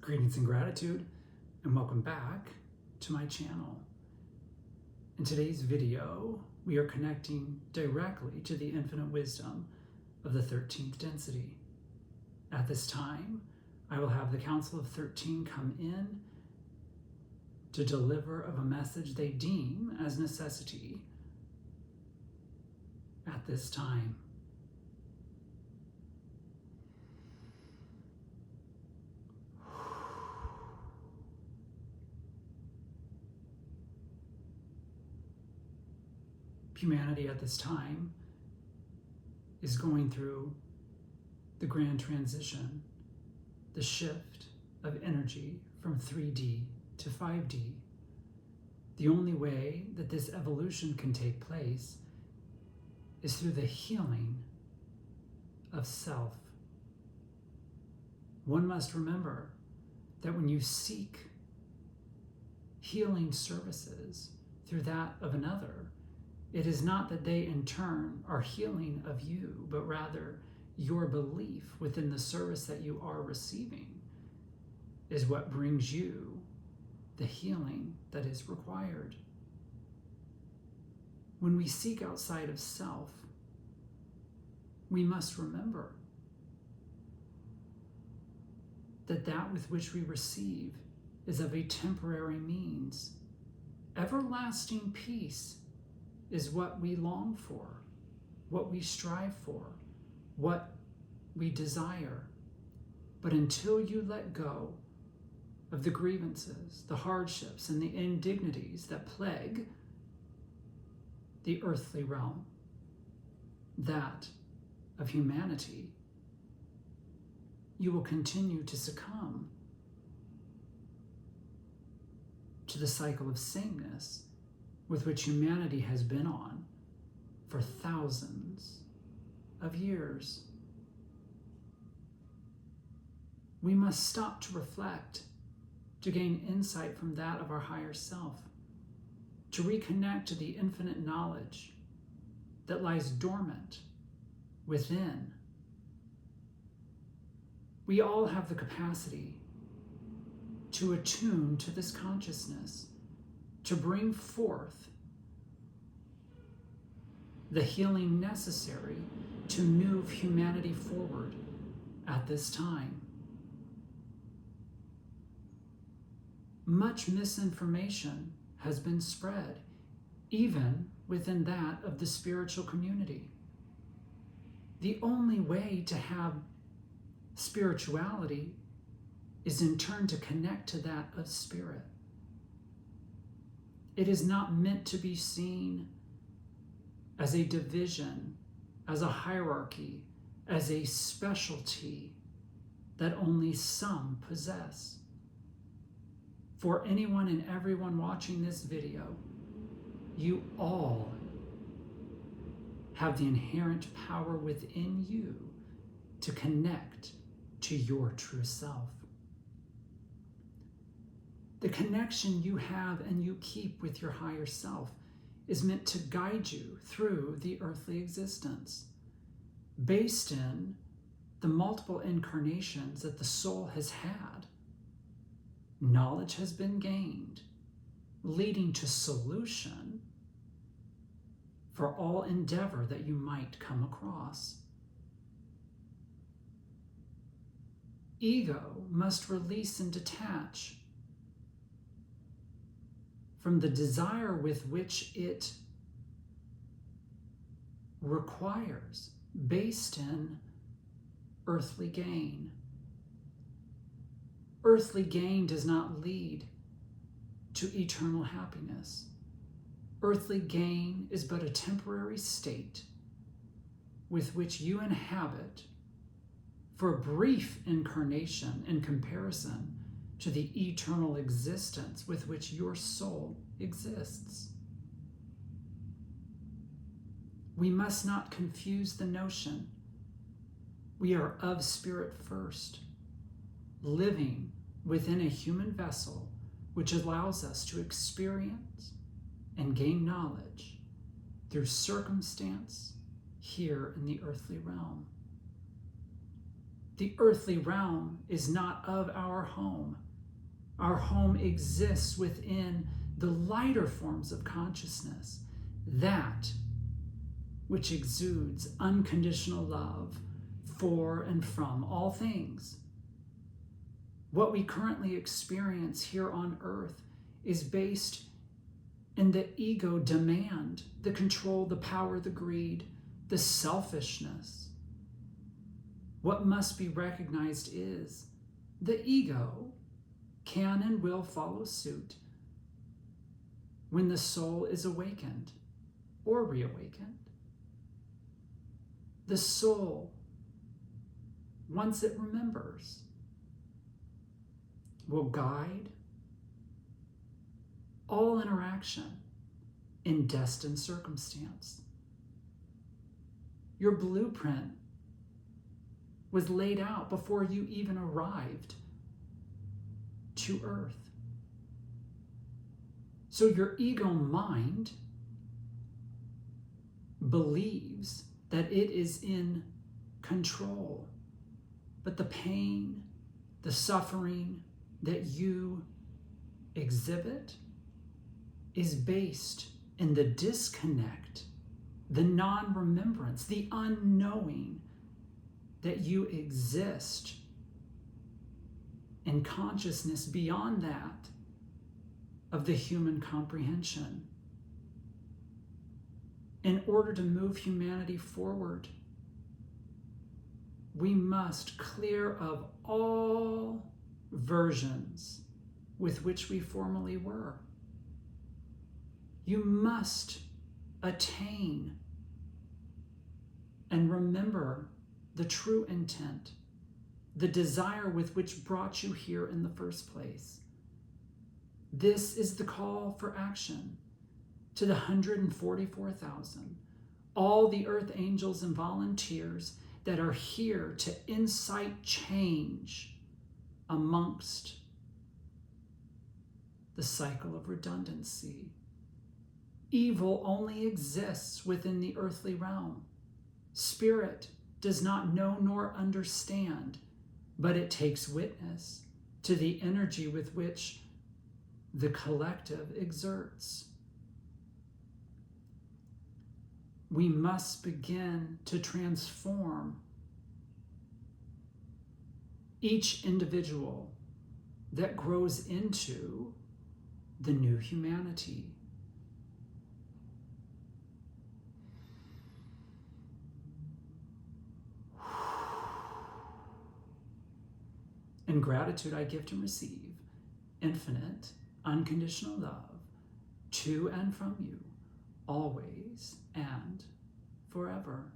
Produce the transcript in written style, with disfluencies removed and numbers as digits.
Greetings and gratitude, and welcome back to my channel. In today's video, we are connecting directly to the infinite wisdom of the 13th density. At this time, I will have the Council of 13 come in to deliver of a message they deem as necessity at this time. Humanity at this time is going through the grand transition, the shift of energy from 3D to 5D. The only way that this evolution can take place is through the healing of self. One must remember that when you seek healing services through that of another, it is not that they in turn are healing of you, but rather your belief within the service that you are receiving is what brings you the healing that is required. When we seek outside of self, we must remember that that with which we receive is of a temporary means. Everlasting peace is what we long for, what we strive for, what we desire. But until you let go of the grievances, the hardships, and the indignities that plague the earthly realm, that of humanity, you will continue to succumb to the cycle of sameness with which humanity has been on for thousands of years. We must stop to reflect, to gain insight from that of our higher self, to reconnect to the infinite knowledge that lies dormant within. We all have the capacity to attune to this consciousness, to bring forth the healing necessary to move humanity forward at this time. Much misinformation has been spread, even within that of the spiritual community. The only way to have spirituality is in turn to connect to that of spirit. It is not meant to be seen as a division, as a hierarchy, as a specialty that only some possess. For anyone and everyone watching this video, you all have the inherent power within you to connect to your true self. The connection you have and you keep with your higher self is meant to guide you through the earthly existence, based in the multiple incarnations that the soul has had. Knowledge has been gained, leading to solution for all endeavor that you might come across. Ego must release and detach from the desire with which it requires, based in earthly gain. Earthly gain does not lead to eternal happiness. Earthly gain is but a temporary state with which you inhabit for a brief incarnation in comparison to the eternal existence with which your soul exists. We must not confuse the notion. We are of spirit first, living within a human vessel, which allows us to experience and gain knowledge through circumstance here in the earthly realm. The earthly realm is not of our home. Our home exists within the lighter forms of consciousness, that which exudes unconditional love for and from all things. What we currently experience here on earth is based in the ego demand, the control, the power, the greed, the selfishness. What must be recognized is the ego can and will follow suit when the soul is awakened or reawakened. The soul, once it remembers, will guide all interaction in destined circumstance. Your blueprint was laid out before you even arrived to earth. So your ego mind believes that it is in control, but the pain, the suffering that you exhibit is based in the disconnect, the non-remembrance, the unknowing that you exist in consciousness beyond that of the human comprehension. In order to move humanity forward, we must clear of all versions with which we formerly were. You must attain and remember the true intent, the desire with which brought you here in the first place. This is the call for action to the 144,000, all the earth angels and volunteers that are here to incite change amongst the cycle of redundancy. Evil only exists within the earthly realm. Spirit does not know nor understand, but it takes witness to the energy with which the collective exerts. We must begin to transform each individual that grows into the new humanity. In gratitude, I gift and receive infinite, unconditional love to and from you, always and forever.